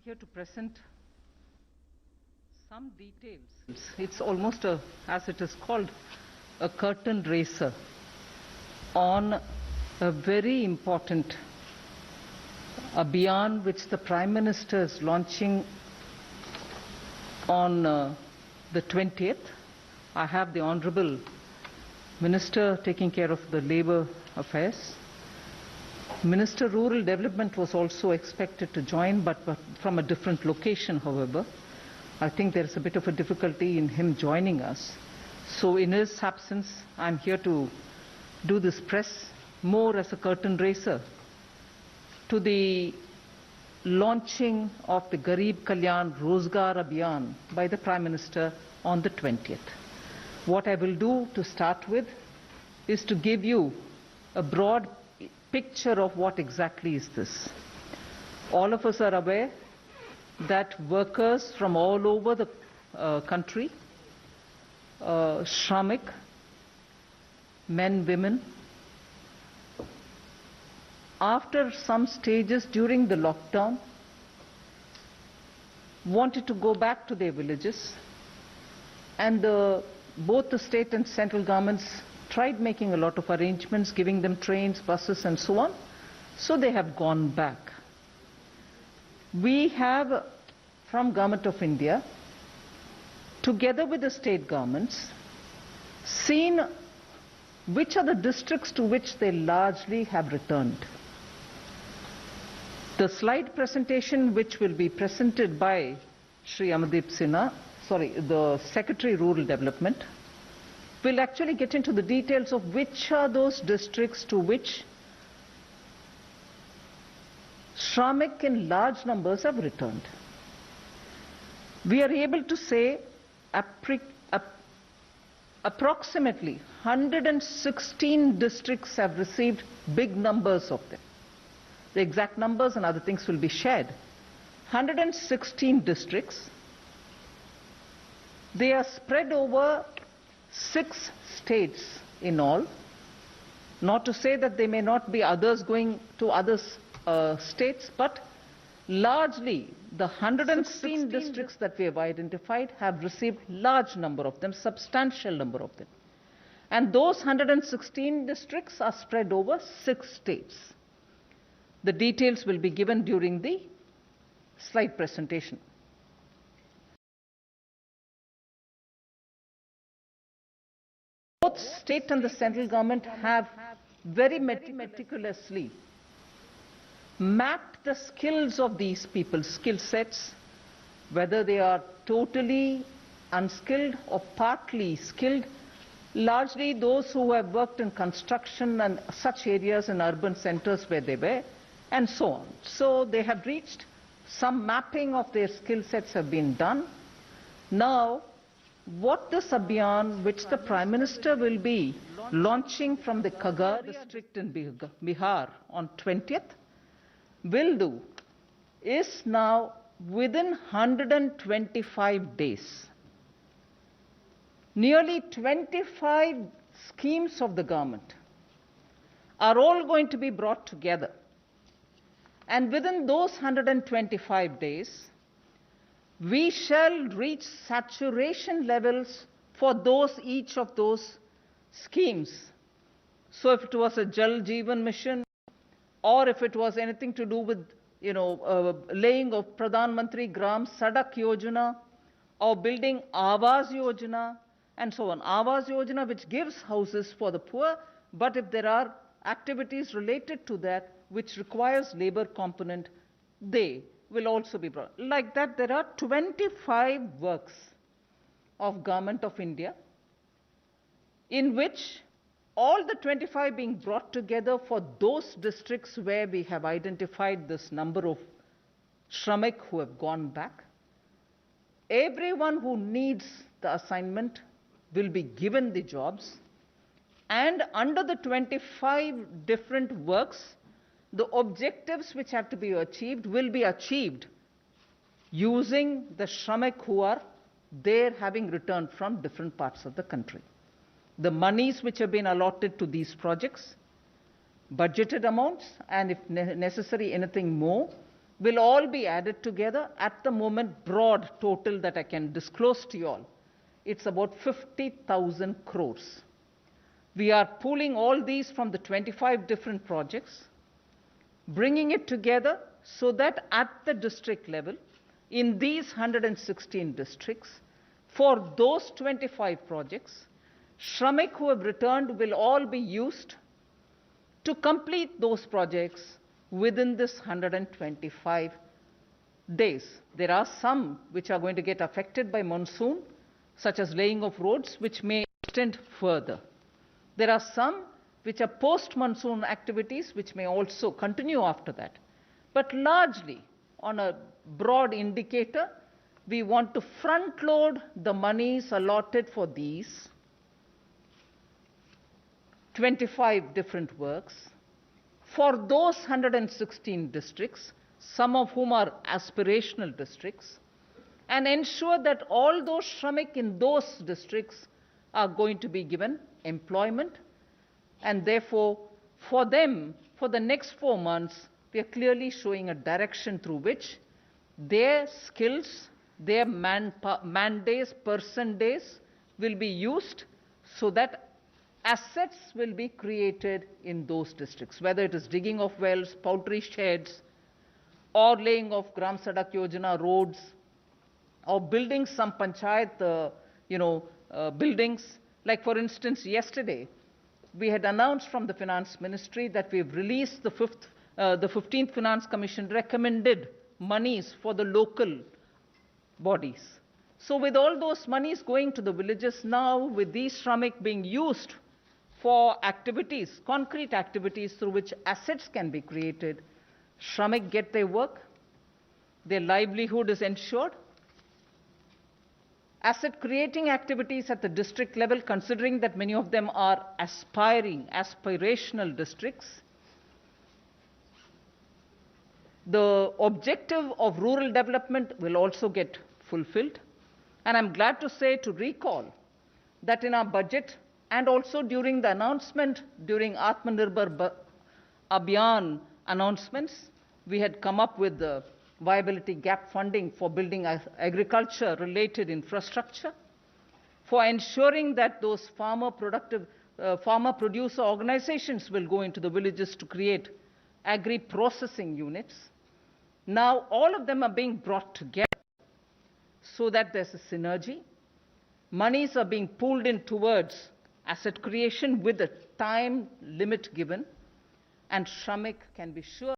here to present some details. It's almost a, as it is called, a curtain raiser on a very important Abhiyan which the Prime Minister is launching on the 20th. I have the Honorable Minister taking care of the Labour Affairs. Minister Rural Development was also expected to join, but from a different location, however. I think there is a bit of a difficulty in him joining us. So in his absence, I'm here to do this press more as a curtain raiser to the launching of the Garib Kalyan Rozgar Abhiyan by the Prime Minister on the 20th. What I will do to start with is to give you a broad picture of what exactly is this. All of us are aware that workers from all over the country, Shramik, men, women, after some stages during the lockdown, wanted to go back to their villages, and both the state and central governments tried making a lot of arrangements, giving them trains, buses and so on. So they have gone back. We have, from Government of India, together with the state governments, seen which are the districts to which they largely have returned. The slide presentation which will be presented by Shri Amardeep Sinha, the Secretary Rural Development, will actually get into the details of which are those districts to which Shramik in large numbers have returned. We are able to say approximately 116 districts have received big numbers of them. The exact numbers and other things will be shared. 116 districts. They are spread over 6 states in all. Not to say that there may not be others going to other states, but largely the 116 districts that we have identified have received large number of them, substantial number of them. And those 116 districts are spread over 6 states. The details will be given during the slide presentation. Both state and the central government have very meticulously mapped the skills of these people, skill sets, whether they are totally unskilled or partly skilled, largely those who have worked in construction and such areas in urban centers where they were, and so on. So they have reached, some mapping of their skill sets have been done. Now, what this Abhiyan, which the Prime Minister will be launching from the Khagaria district in Bihar on 20th, will do is now within 125 days. Nearly 25 schemes of the government are all going to be brought together. And within those 125 days, we shall reach saturation levels for each of those schemes. So if it was a Jal Jeevan Mission, or if it was anything to do with, laying of Pradhan Mantri Gram Sadak Yojana, or building Awas Yojana, and so on. Awas Yojana, which gives houses for the poor, but if there are activities related to that which requires labor component, they will also be brought. Like that, there are 25 works of Government of India, in which all the 25 being brought together for those districts where we have identified this number of Shramik who have gone back. Everyone who needs the assignment will be given the jobs, and under the 25 different works, the objectives which have to be achieved will be achieved using the Shramik who are there having returned from different parts of the country. The monies which have been allotted to these projects, budgeted amounts, and if necessary anything more, will all be added together. At the moment, broad total that I can disclose to you all, it's about 50,000 crores. We are pooling all these from the 25 different projects, bringing it together so that at the district level, in these 116 districts, for those 25 projects, Shramik who have returned will all be used to complete those projects within this 125 days. There are some which are going to get affected by monsoon, such as laying of roads, which may extend further. There are some which are post-monsoon activities, which may also continue after that. But largely, on a broad indicator, we want to front-load the monies allotted for these 25 different works for those 116 districts, some of whom are aspirational districts, and ensure that all those Shramik in those districts are going to be given employment. And therefore, for them, for the next 4 months, we are clearly showing a direction through which their skills, their man days, person days will be used so that assets will be created in those districts, whether it is digging of wells, poultry sheds, or laying of Gram Sadak Yojana roads, or building some panchayat, buildings. Like for instance, yesterday, we had announced from the Finance Ministry that we've released the 15th Finance Commission recommended monies for the local bodies. So with all those monies going to the villages now, with these Shramik being used for activities, concrete activities through which assets can be created, Shramik get their work, their livelihood is ensured. Asset creating activities at the district level, considering that many of them are aspirational districts, the objective of rural development will also get fulfilled. And I'm glad to say, to recall, that in our budget and also during the announcement, during Atmanirbhar Abhiyan announcements, we had come up with the viability gap funding for building agriculture-related infrastructure, for ensuring that those farmer-producer organizations will go into the villages to create agri-processing units. Now, all of them are being brought together so that there's a synergy. Monies are being pulled in towards asset creation with a time limit given, and Shramik can be sure